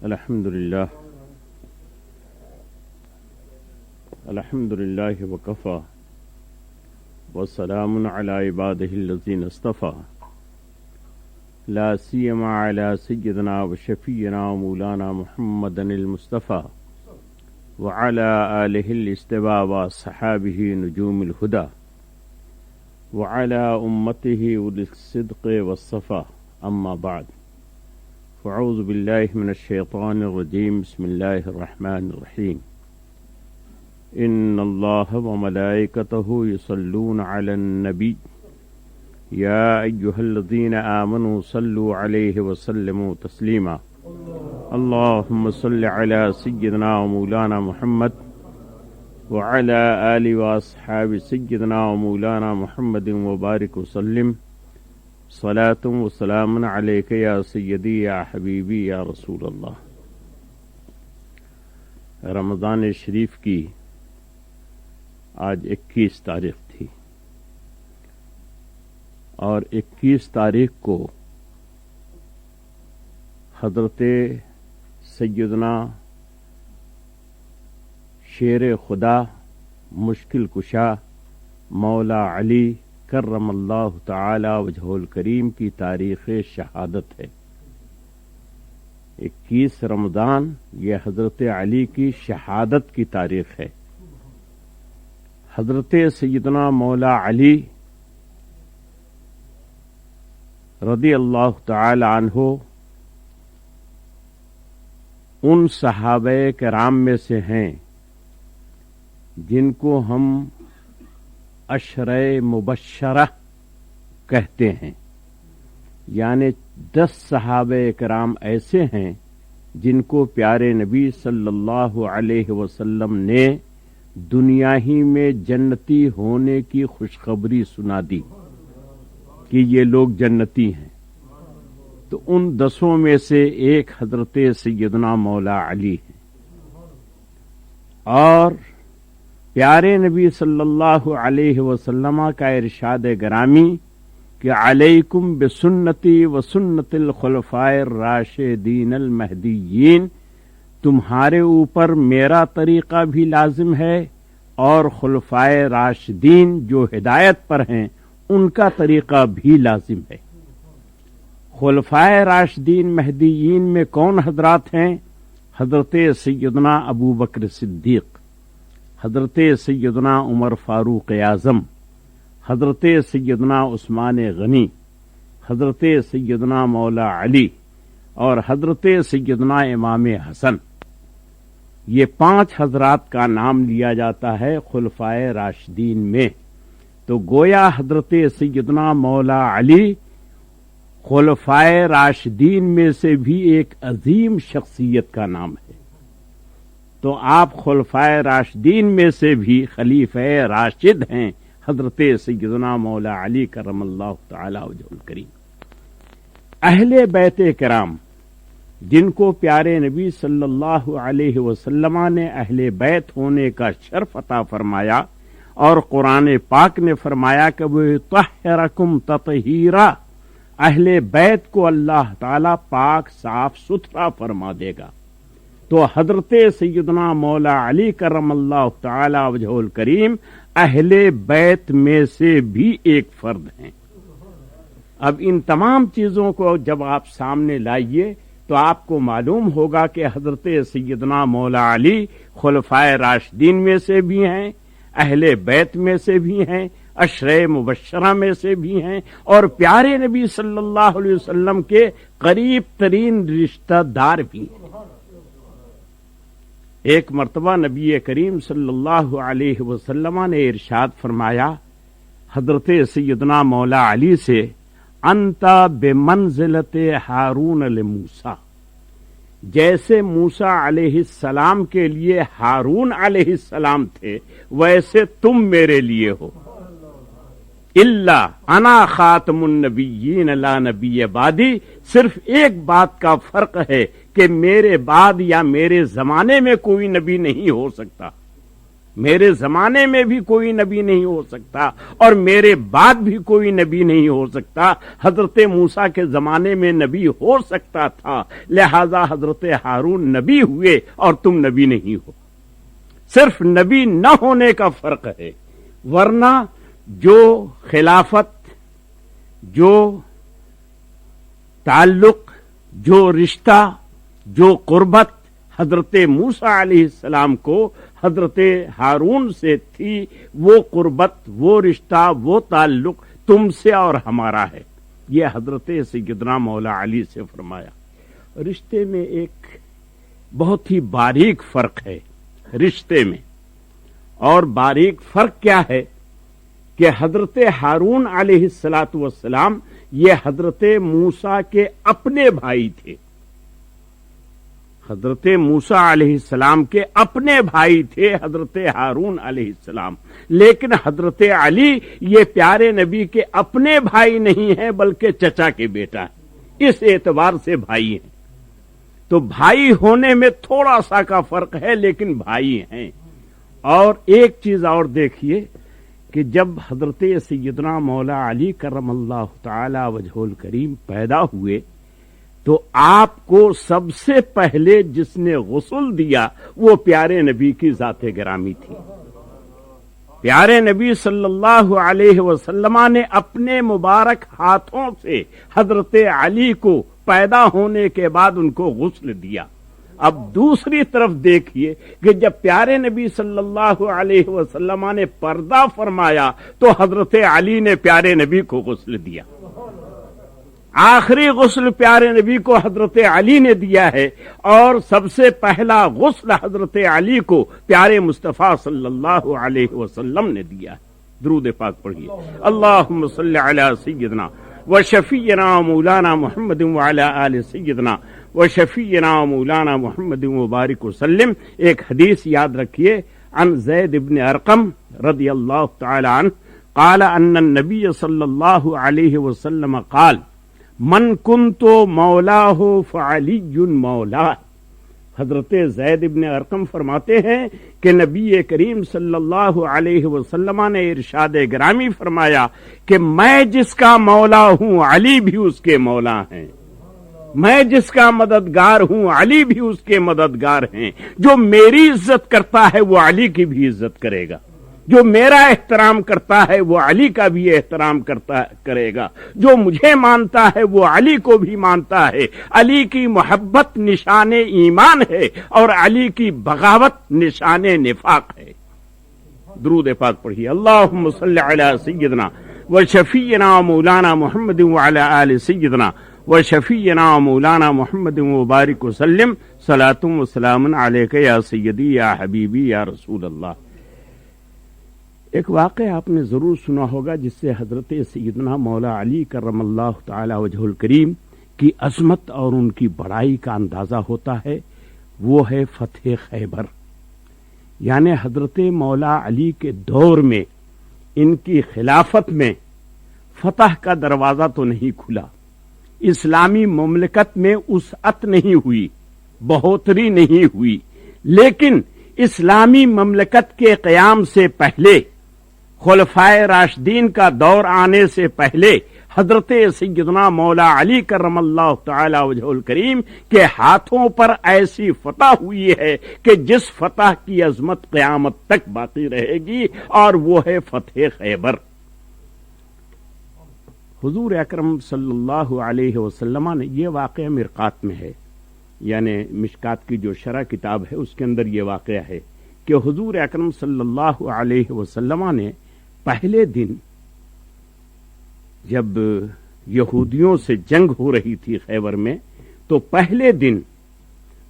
الحمد لله وكفى والسلام على عباده الذين اصطفى لا سيما على سيدنا وشفينا ومولانا محمد المصطفى وعلى آله الاصطفى وصحابه نجوم الهدى وعلى أمته أولي الصدق والصفا أما بعد فأعوذ بالله من الشيطان الرجيم بسم الله الرحمن الرحيم إن الله وملائكته يصلون على النبي يا أيها الذين آمنوا صلوا عليه وسلموا تسليما اللهم صل على سيدنا ومولانا محمد وعلى آل وأصحاب سيدنا ومولانا محمد وبارك وسلم صلاة وسلام عليك يا سيدي يا حبيبي يا رسول اللہ۔ رمضان شریف کی آج 21 تاریخ تھی اور 21 تاریخ کو حضرت سیدنا شیر خدا مشکل کشا مولا علی کرم اللہ تعالی وجہ الکریم کی تاریخ شہادت ہے۔ 21 رمضان یہ حضرت علی کی شہادت کی تاریخ ہے۔ حضرت سیدنا مولا علی رضی اللہ تعالی عنہ ان صحابہ کرام میں سے ہیں جن کو ہم عشرہ مبشرہ کہتے ہیں، یعنی 10 صحابہ کرام ایسے ہیں جن کو پیارے نبی صلی اللہ علیہ وسلم نے دنیا ہی میں جنتی ہونے کی خوشخبری سنا دی کہ یہ لوگ جنتی ہیں۔ تو ان 10 میں سے ایک حضرت سیدنا مولا علی ہیں، اور پیارے نبی صلی اللہ علیہ وسلم کا ارشاد گرامی کہ علیکم بسنتی و سنت الخلفاء الراشدین المہدیین، تمہارے اوپر میرا طریقہ بھی لازم ہے اور خلفائے راشدین جو ہدایت پر ہیں ان کا طریقہ بھی لازم ہے۔ خلفائے راشدین مہدیین میں کون حضرات ہیں؟ حضرت سیدنا ابو بکر صدیق، حضرت سیدنا عمر فاروق اعظم، حضرت سیدنا عثمان غنی، حضرت سیدنا مولا علی اور حضرت سیدنا امام حسن۔ یہ 5 حضرات کا نام لیا جاتا ہے خلفائے راشدین میں۔ تو گویا حضرت سیدنا مولا علی خلفائے راشدین میں سے بھی ایک عظیم شخصیت کا نام ہے۔ تو آپ خلفائے راشدین میں سے بھی خلیفہ راشد ہیں حضرت سیدنا مولا علی کرم اللہ تعالی وجہ الکریم۔ اہل بیت کرام جن کو پیارے نبی صلی اللہ علیہ وسلم نے اہل بیت ہونے کا شرف عطا فرمایا، اور قرآن پاک نے فرمایا کہ وہ طہرکم تطہیرا، اہل بیت کو اللہ تعالی پاک صاف ستھرا فرما دے گا۔ تو حضرت سیدنا مولا علی کرم اللہ تعالی وجہ الکریم اہل بیت میں سے بھی ایک فرد ہیں۔ اب ان تمام چیزوں کو جب آپ سامنے لائیے تو آپ کو معلوم ہوگا کہ حضرت سیدنا مولا علی خلفائے راشدین میں سے بھی ہیں، اہل بیت میں سے بھی ہیں، عشرہ مبشرہ میں سے بھی ہیں، اور پیارے نبی صلی اللہ علیہ وسلم کے قریب ترین رشتہ دار بھی ہیں۔ ایک مرتبہ نبی کریم صلی اللہ علیہ وسلم نے ارشاد فرمایا حضرت سیدنا مولا علی سے، انت بمنزلت ہارون لموسیٰ، جیسے موسیٰ علیہ السلام کے لیے ہارون علیہ السلام تھے ویسے تم میرے لیے ہو۔ الا انا خاتم النبیین لا نبی بعدی، صرف ایک بات کا فرق ہے کہ میرے بعد یا میرے زمانے میں کوئی نبی نہیں ہو سکتا۔ میرے زمانے میں بھی کوئی نبی نہیں ہو سکتا اور میرے بعد بھی کوئی نبی نہیں ہو سکتا. حضرت موسیٰ کے زمانے میں نبی ہو سکتا تھا، لہذا حضرت ہارون نبی ہوئے اور تم نبی نہیں ہو. صرف نبی نہ ہونے کا فرق ہے، ورنہ جو خلافت، جو تعلق، جو رشتہ، جو قربت حضرت موسیٰ علیہ السلام کو حضرت ہارون سے تھی، وہ قربت، وہ رشتہ، وہ تعلق تم سے اور ہمارا ہے. یہ حضرت سیدنا مولا علی سے فرمایا. رشتے میں ایک بہت ہی باریک فرق ہے رشتے میں، اور باریک فرق کیا ہے کہ حضرت ہارون علیہ السلام یہ حضرت موسیٰ کے اپنے بھائی تھے. حضرت موسیٰ علیہ السلام کے اپنے بھائی تھے حضرت ہارون علیہ السلام، لیکن حضرت علی یہ پیارے نبی کے اپنے بھائی نہیں ہیں بلکہ چچا کے بیٹا ہے، اس اعتبار سے بھائی ہیں. تو بھائی ہونے میں تھوڑا سا کا فرق ہے لیکن بھائی ہیں. اور ایک چیز اور دیکھیے کہ جب حضرت سیدنا مولا علی کرم اللہ تعالی وجہ الکریم پیدا ہوئے تو آپ کو سب سے پہلے جس نے غسل دیا وہ پیارے نبی کی ذات گرامی تھی. پیارے نبی صلی اللہ علیہ وسلم نے اپنے مبارک ہاتھوں سے حضرت علی کو پیدا ہونے کے بعد ان کو غسل دیا. اب دوسری طرف دیکھیے کہ جب پیارے نبی صلی اللہ علیہ وسلم نے پردہ فرمایا تو حضرت علی نے پیارے نبی کو غسل دیا. آخری غسل پیارے نبی کو حضرت علی نے دیا ہے اور سب سے پہلا غسل حضرت علی کو پیارے مصطفیٰ صلی اللہ علیہ وسلم نے دیا ہے. درود پاک پڑھیے. اللہم صلی علی سیدنا و شفیعنا مولانا محمد وعلی آل سیدنا و شفیعنا مولانا محمد مبارک وسلم. ایک حدیث یاد رکھیے، عن زید بن ارقم رضی اللہ تعالی عنہ قال ان النبی صلی اللہ علیہ وسلم قال من کنتو مولاہ فعلی مولا. حضرت زید ابن ارقم فرماتے ہیں کہ نبی کریم صلی اللہ علیہ وسلم نے ارشاد گرامی فرمایا کہ میں جس کا مولا ہوں علی بھی اس کے مولا ہیں، میں جس کا مددگار ہوں علی بھی اس کے مددگار ہیں. جو میری عزت کرتا ہے وہ علی کی بھی عزت کرے گا، جو میرا احترام کرتا ہے وہ علی کا بھی احترام کرے گا، جو مجھے مانتا ہے وہ علی کو بھی مانتا ہے. علی کی محبت نشان ایمان ہے اور علی کی بغاوت نشان نفاق ہے. درود پاک پڑھیے. اللہم صلی علی سیدنا و شفیعنا مولانا محمد وعلی آل سیدنا و شفیعنا مولانا محمد مبارک وسلم. صلاۃ و سلام علیک یا سیدی یا حبیبی یا رسول اللہ. ایک واقعہ آپ نے ضرور سنا ہوگا جس سے حضرت سیدنا مولا علی کرم اللہ تعالی وجہ الکریم کی عظمت اور ان کی بڑائی کا اندازہ ہوتا ہے. وہ ہے فتح خیبر. یعنی حضرت مولا علی کے دور میں، ان کی خلافت میں فتح کا دروازہ تو نہیں کھلا، اسلامی مملکت میں وسعت نہیں ہوئی، بڑھوتری نہیں ہوئی، لیکن اسلامی مملکت کے قیام سے پہلے، خلفائے راشدین کا دور آنے سے پہلے، حضرت سیدنا مولا علی کرم اللہ تعالی وجہ الکریم کے ہاتھوں پر ایسی فتح ہوئی ہے کہ جس فتح کی عظمت قیامت تک باقی رہے گی، اور وہ ہے فتح خیبر. حضور اکرم صلی اللہ علیہ وسلم نے، یہ واقعہ مرقات میں ہے، یعنی مشکات کی جو شرح کتاب ہے اس کے اندر یہ واقعہ ہے کہ حضور اکرم صلی اللہ علیہ وسلم نے پہلے دن جب یہودیوں سے جنگ ہو رہی تھی خیبر میں، تو پہلے دن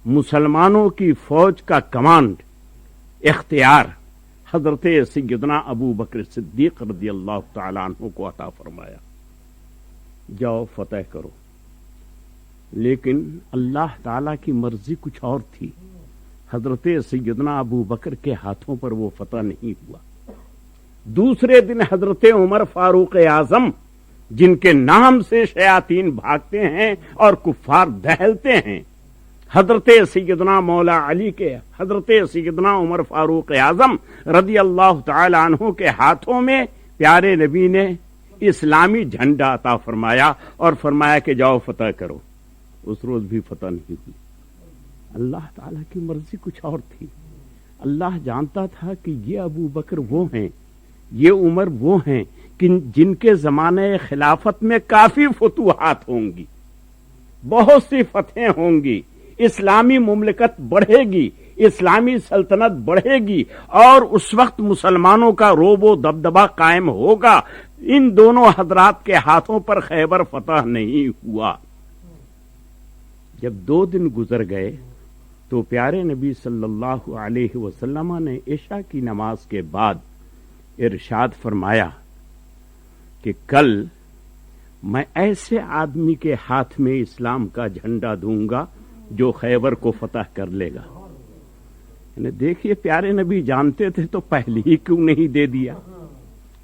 مسلمانوں کی فوج کا کمانڈ اختیار حضرت سیدنا ابو بکر صدیق رضی اللہ تعالیٰ عنہ کو عطا فرمایا. جاؤ فتح کرو. لیکن اللہ تعالی کی مرضی کچھ اور تھی. حضرت سیدنا ابو بکر کے ہاتھوں پر وہ فتح نہیں ہوا. دوسرے دن حضرت عمر فاروق اعظم، جن کے نام سے شیاطین بھاگتے ہیں اور کفار دہلتے ہیں، حضرت سیدنا مولا علی کے، حضرت سیدنا عمر فاروق اعظم رضی اللہ تعالی عنہ کے ہاتھوں میں پیارے نبی نے اسلامی جھنڈا عطا فرمایا اور فرمایا کہ جاؤ فتح کرو۔ اس روز بھی فتح نہیں ہوئی۔ اللہ تعالیٰ کی مرضی کچھ اور تھی۔ اللہ جانتا تھا کہ یہ ابو بکر وہ ہیں، یہ عمر وہ ہیں کہ جن کے زمانے خلافت میں کافی فتوحات ہوں گی، بہت سی فتحیں ہوں گی، اسلامی مملکت بڑھے گی، اسلامی سلطنت بڑھے گی، اور اس وقت مسلمانوں کا روب و دبدبہ قائم ہوگا۔ ان دونوں حضرات کے ہاتھوں پر خیبر فتح نہیں ہوا۔ جب 2 دن گزر گئے تو پیارے نبی صلی اللہ علیہ وسلم نے عشاء کی نماز کے بعد ارشاد فرمایا کہ کل میں ایسے آدمی کے ہاتھ میں اسلام کا جھنڈا دوں گا جو خیبر کو فتح کر لے گا۔ یعنی دیکھیے پیارے نبی جانتے تھے تو پہلے ہی کیوں نہیں دے دیا،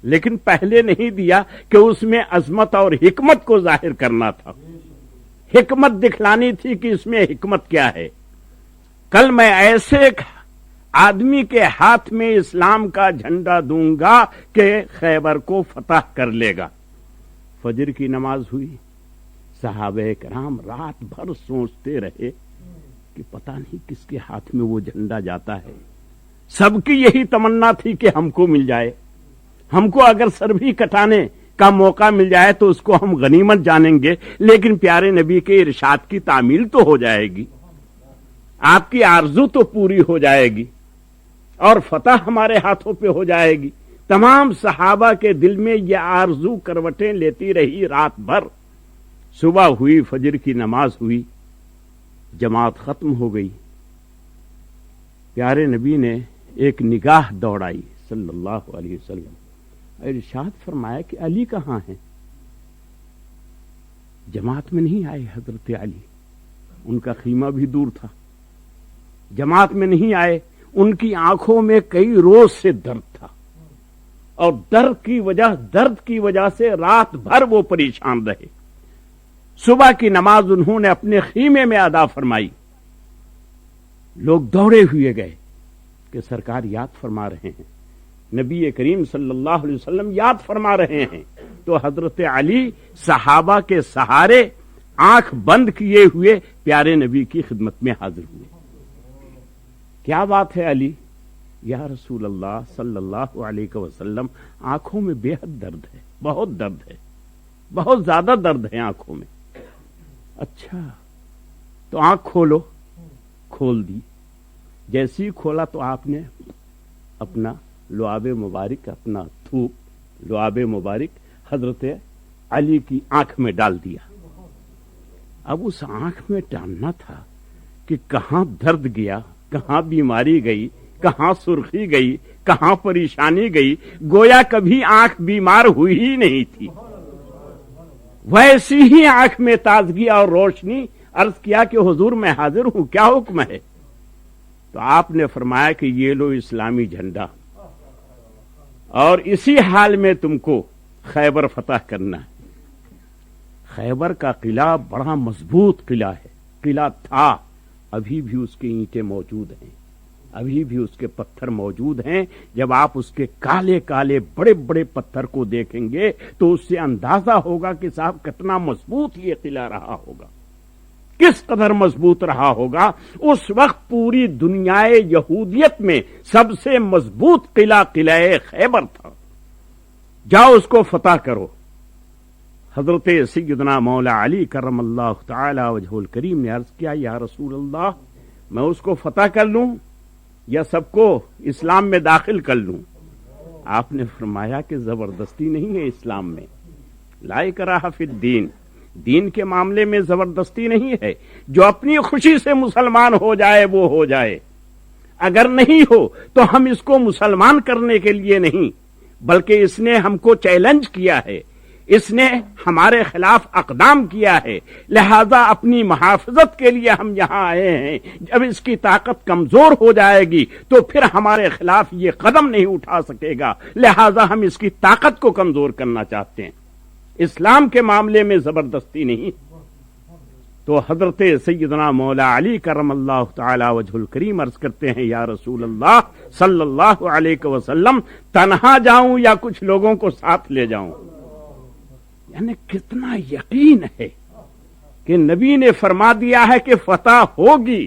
لیکن پہلے نہیں دیا کہ اس میں عظمت اور حکمت کو ظاہر کرنا تھا، حکمت دکھلانی تھی کہ اس میں حکمت کیا ہے۔ کل میں ایسے آدمی کے ہاتھ میں اسلام کا جھنڈا دوں گا کہ خیبر کو فتح کر لے گا۔ فجر کی نماز ہوئی، صحابہ کرام رات بھر سوچتے رہے کہ پتہ نہیں کس کے ہاتھ میں وہ جھنڈا جاتا ہے۔ سب کی یہی تمنا تھی کہ ہم کو مل جائے، ہم کو اگر سر بھی کٹانے کا موقع مل جائے تو اس کو ہم غنیمت جانیں گے، لیکن پیارے نبی کے ارشاد کی تعمیل تو ہو جائے گی، آپ کی آرزو تو پوری ہو جائے گی اور فتح ہمارے ہاتھوں پہ ہو جائے گی۔ تمام صحابہ کے دل میں یہ آرزو کروٹیں لیتی رہی رات بھر۔ صبح ہوئی، فجر کی نماز ہوئی، جماعت ختم ہو گئی۔ پیارے نبی نے ایک نگاہ دوڑائی صلی اللہ علیہ وسلم، ارشاد فرمایا کہ علی کہاں ہیں؟ جماعت میں نہیں آئے حضرت علی، ان کا خیمہ بھی دور تھا، جماعت میں نہیں آئے۔ ان کی آنکھوں میں کئی روز سے درد تھا اور درد کی وجہ سے رات بھر وہ پریشان رہے۔ صبح کی نماز انہوں نے اپنے خیمے میں ادا فرمائی۔ لوگ دوڑے ہوئے گئے کہ سرکار یاد فرما رہے ہیں، نبی کریم صلی اللہ علیہ وسلم یاد فرما رہے ہیں۔ تو حضرت علی صحابہ کے سہارے آنکھ بند کیے ہوئے پیارے نبی کی خدمت میں حاضر ہوئے۔ کیا بات ہے علی؟ یا رسول اللہ صلی اللہ علیہ وسلم، آنکھوں میں بے حد درد ہے، بہت درد ہے، بہت زیادہ درد ہے آنکھوں میں۔ اچھا تو آنکھ کھولو۔ کھول دی۔ جیسی کھولا تو آپ نے اپنا لعاب مبارک، اپنا تھوک لعاب مبارک حضرت علی کی آنکھ میں ڈال دیا۔ اب اس آنکھ میں ڈالنا تھا کہ کہاں درد گیا، کہاں بیماری گئی، کہاں سرخی گئی، کہاں پریشانی گئی، گویا کبھی آنکھ بیمار ہوئی ہی نہیں تھی، ویسی ہی آنکھ میں تازگی اور روشنی۔ عرض کیا کہ حضور میں حاضر ہوں، کیا حکم ہے؟ تو آپ نے فرمایا کہ یہ لو اسلامی جھنڈا، اور اسی حال میں تم کو خیبر فتح کرنا ہے۔ خیبر کا قلعہ بڑا مضبوط قلعہ ہے، قلعہ تھا، ابھی بھی اس کے اینٹیں موجود ہیں، ابھی بھی اس کے پتھر موجود ہیں۔ جب آپ اس کے کالے کالے بڑے بڑے پتھر کو دیکھیں گے تو اس سے اندازہ ہوگا کہ صاحب کتنا مضبوط یہ قلعہ رہا ہوگا، کس قدر مضبوط رہا ہوگا۔ اس وقت پوری دنیا یہودیت میں سب سے مضبوط قلعہ قلعہ خیبر تھا۔ جاؤ اس کو فتح کرو۔ حضرت سیدنا مولا علی کرم اللہ تعالی وجہ الکریم نے عرض کیا، یا رسول اللہ، میں اس کو فتح کر لوں یا سب کو اسلام میں داخل کر لوں؟ آپ نے فرمایا کہ زبردستی نہیں ہے اسلام میں، لا اکراہ فی الدین، دین کے معاملے میں زبردستی نہیں ہے۔ جو اپنی خوشی سے مسلمان ہو جائے وہ ہو جائے، اگر نہیں ہو تو ہم اس کو مسلمان کرنے کے لیے نہیں، بلکہ اس نے ہم کو چیلنج کیا ہے، اس نے ہمارے خلاف اقدام کیا ہے، لہذا اپنی محافظت کے لیے ہم یہاں آئے ہیں۔ جب اس کی طاقت کمزور ہو جائے گی تو پھر ہمارے خلاف یہ قدم نہیں اٹھا سکے گا، لہذا ہم اس کی طاقت کو کمزور کرنا چاہتے ہیں۔ اسلام کے معاملے میں زبردستی نہیں۔ تو حضرت سیدنا مولا علی کرم اللہ تعالی وجہ الکریم عرض کرتے ہیں یا رسول اللہ صلی اللہ علیہ وسلم تنہا جاؤں یا کچھ لوگوں کو ساتھ لے جاؤں؟ یعنی کتنا یقین ہے کہ نبی نے فرما دیا ہے کہ فتح ہوگی،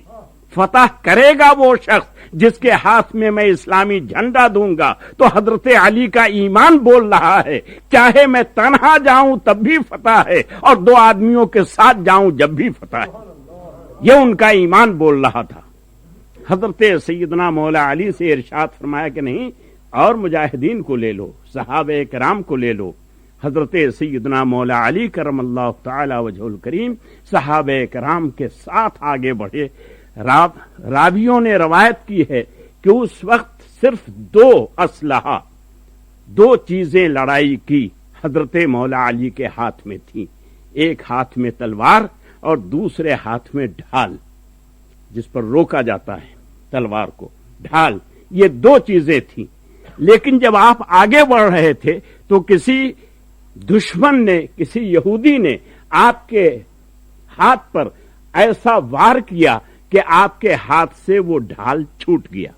فتح کرے گا وہ شخص جس کے ہاتھ میں اسلامی جھنڈا دوں گا۔ تو حضرت علی کا ایمان بول رہا ہے چاہے میں تنہا جاؤں تب بھی فتح ہے اور دو آدمیوں کے ساتھ جاؤں جب بھی فتح ہے، یہ ان کا ایمان بول رہا تھا۔ حضرت سیدنا مولا علی سے ارشاد فرمایا کہ نہیں، اور مجاہدین کو لے لو، صحابہ کرام کو لے لو۔ حضرت سیدنا مولا علی کرم اللہ تعالی وجہ الکریم صحابہ کرام کے ساتھ آگے بڑھے۔ راویوں نے روایت کی ہے کہ اس وقت صرف دو اسلحہ، دو چیزیں لڑائی کی حضرت مولا علی کے ہاتھ میں تھیں، ایک ہاتھ میں تلوار اور دوسرے ہاتھ میں ڈھال، جس پر روکا جاتا ہے تلوار کو، ڈھال، یہ دو چیزیں تھیں۔ لیکن جب آپ آگے بڑھ رہے تھے تو کسی دشمن نے، کسی یہودی نے آپ کے ہاتھ پر ایسا وار کیا کہ آپ کے ہاتھ سے وہ ڈھال چھوٹ گیا۔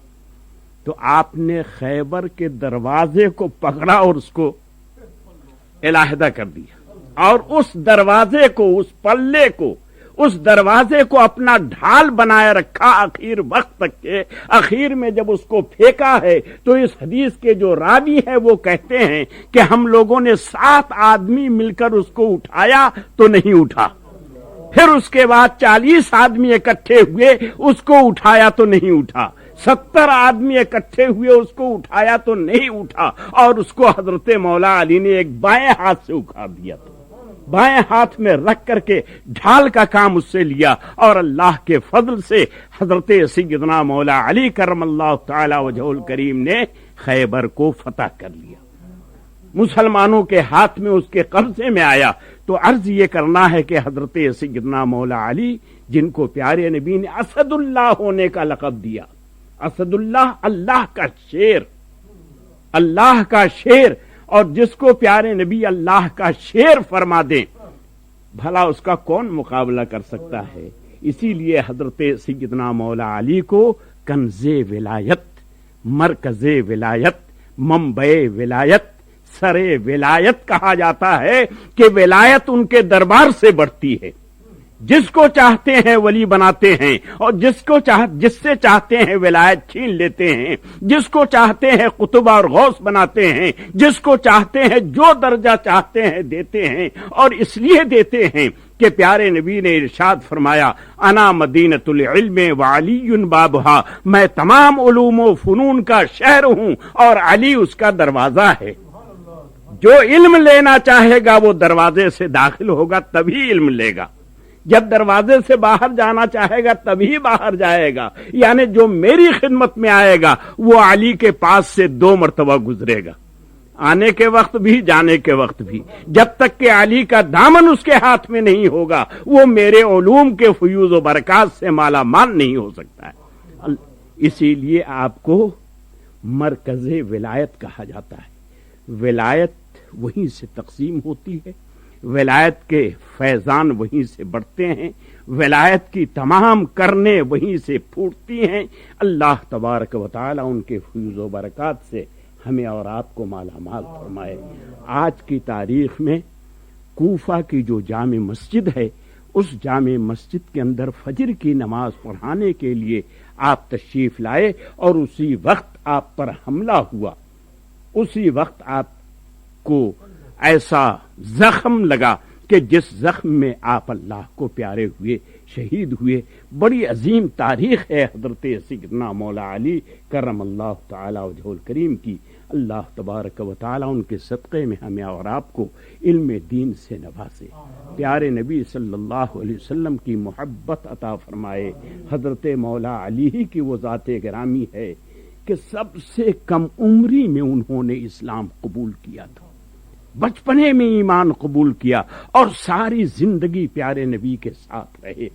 تو آپ نے خیبر کے دروازے کو پکڑا اور اس کو علیحدہ کر دیا، اور اس دروازے کو، اس پلے کو، اس دروازے کو اپنا ڈھال بنائے رکھا آخر وقت تک کے۔ آخر میں جب اس کو پھینکا ہے تو اس حدیث کے جو راوی ہیں وہ کہتے ہیں کہ ہم لوگوں نے 7 آدمی مل کر اس کو اٹھایا تو نہیں اٹھا، پھر اس کے بعد 40 آدمی اکٹھے ہوئے، اس کو اٹھایا تو نہیں اٹھا، 70 آدمی اکٹھے ہوئے، اس کو اٹھایا تو نہیں اٹھا، اور اس کو حضرت مولا علی نے ایک بائیں ہاتھ سے اکھاڑ دیا تھا، بائیں ہاتھ میں رکھ کر کے ڈھال کا کام اس سے لیا، اور اللہ کے فضل سے حضرت سیدنا مولا علی کرم اللہ تعالی وجہ الکریم نے خیبر کو فتح کر لیا، مسلمانوں کے ہاتھ میں، اس کے قبضے میں آیا۔ تو عرض یہ کرنا ہے کہ حضرت سیدنا مولا علی، جن کو پیارے نبی نے اسد اللہ ہونے کا لقب دیا، اسد اللہ، اللہ کا شیر، اللہ کا شیر، اور جس کو پیارے نبی اللہ کا شیر فرما دیں بھلا اس کا کون مقابلہ کر سکتا ہے؟ اسی لیے حضرت سیدنا مولا علی کو کنز ولایت، مرکز ولایت، منبع ولایت، سر ولایت کہا جاتا ہے، کہ ولایت ان کے دربار سے بڑھتی ہے۔ جس کو چاہتے ہیں ولی بناتے ہیں، اور جس سے چاہتے ہیں ولایت چھین لیتے ہیں، جس کو چاہتے ہیں قطب اور غوث بناتے ہیں، جس کو چاہتے ہیں جو درجہ چاہتے ہیں دیتے ہیں، اور اس لیے دیتے ہیں کہ پیارے نبی نے ارشاد فرمایا انا مدینۃ العلم وعلی بابھا، میں تمام علوم و فنون کا شہر ہوں اور علی اس کا دروازہ ہے۔ جو علم لینا چاہے گا وہ دروازے سے داخل ہوگا تبھی علم لے گا، جب دروازے سے باہر جانا چاہے گا تبھی باہر جائے گا۔ یعنی جو میری خدمت میں آئے گا وہ علی کے پاس سے 2 مرتبہ گزرے گا، آنے کے وقت بھی، جانے کے وقت بھی، جب تک کہ علی کا دامن اس کے ہاتھ میں نہیں ہوگا وہ میرے علوم کے فیوز و برکات سے مالا مال نہیں ہو سکتا ہے۔ اسی لیے آپ کو مرکز ولایت کہا جاتا ہے۔ ولایت وہیں سے تقسیم ہوتی ہے، ولایت کے فیضان وہیں سے بڑھتے ہیں، ولایت کی تمام کرنے وہیں سے پھوٹتی ہیں۔ اللہ تبارک و تعالی ان کے فیض و برکات سے ہمیں اور آپ کو مالا مال فرمائے۔ آج کی تاریخ میں کوفہ کی جو جامع مسجد ہے، اس جامع مسجد کے اندر فجر کی نماز پڑھانے کے لیے آپ تشریف لائے، اور اسی وقت آپ پر حملہ ہوا، اسی وقت آپ کو ایسا زخم لگا کہ جس زخم میں آپ اللہ کو پیارے ہوئے، شہید ہوئے۔ بڑی عظیم تاریخ ہے حضرت سیدنا مولا علی کرم اللہ تعالی وجہ الکریم کی۔ اللہ تبارک و تعالی ان کے صدقے میں ہمیں اور آپ کو علم دین سے نوازے، پیارے نبی صلی اللہ علیہ وسلم کی محبت عطا فرمائے۔ حضرت مولا علی ہی کی وہ ذات گرامی ہے کہ سب سے کم عمری میں انہوں نے اسلام قبول کیا تھا، بچپنے میں ایمان قبول کیا، اور ساری زندگی پیارے نبی کے ساتھ رہے۔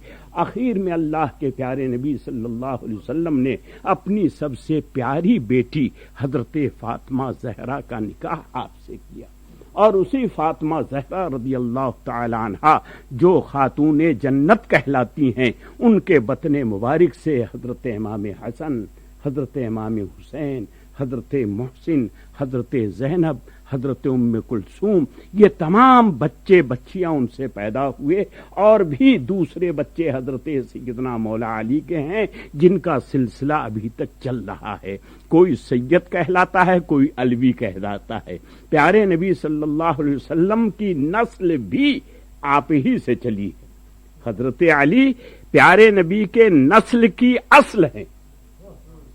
آخر میں اللہ کے پیارے نبی صلی اللہ علیہ وسلم نے اپنی سب سے پیاری بیٹی حضرت فاطمہ زہرا کا نکاح آپ سے کیا، اور اسی فاطمہ زہرا رضی اللہ تعالی عنہا جو خاتون جنت کہلاتی ہیں، ان کے بطن مبارک سے حضرت امام حسن، حضرت امام حسین، حضرت محسن، حضرت زینب، حضرت ام کلثوم، یہ تمام بچے بچیاں ان سے پیدا ہوئے، اور بھی دوسرے بچے حضرت سیدنا مولا علی کے ہیں جن کا سلسلہ ابھی تک چل رہا ہے۔ کوئی سید کہلاتا ہے، کوئی علوی کہلاتا ہے۔ پیارے نبی صلی اللہ علیہ وسلم کی نسل بھی آپ ہی سے چلی ہے۔ حضرت علی پیارے نبی کے نسل کی اصل ہیں،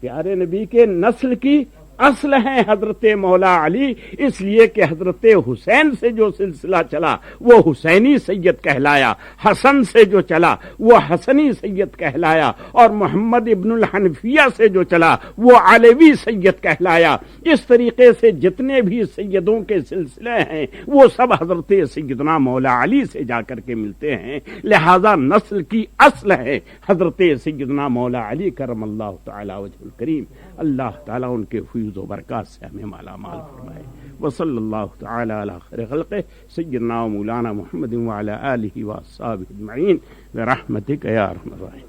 پیارے نبی کے نسل کی اصل ہیں حضرت مولا علی، اس لیے کہ حضرت حسین سے جو سلسلہ چلا وہ حسینی سید کہلایا، حسن سے جو چلا وہ حسنی سید کہلایا، اور محمد ابن الحنفیہ سے جو چلا وہ علوی سید کہلایا۔ اس طریقے سے جتنے بھی سیدوں کے سلسلے ہیں وہ سب حضرت سیدنا مولا علی سے جا کر کے ملتے ہیں، لہذا نسل کی اصل ہے حضرت سیدنا مولا علی کرم اللہ تعالی وجہ الکریم۔ اللہ تعالیٰ ان کے فیض و برکات سے ہمیں مالا مال فرمائے۔ وصلی اللہ تعالی علی خیر خلقہ سیدنا و مولانا محمد وعلی آلہ واصحابہ اجمعین برحمتک یا ارحم الراحمین۔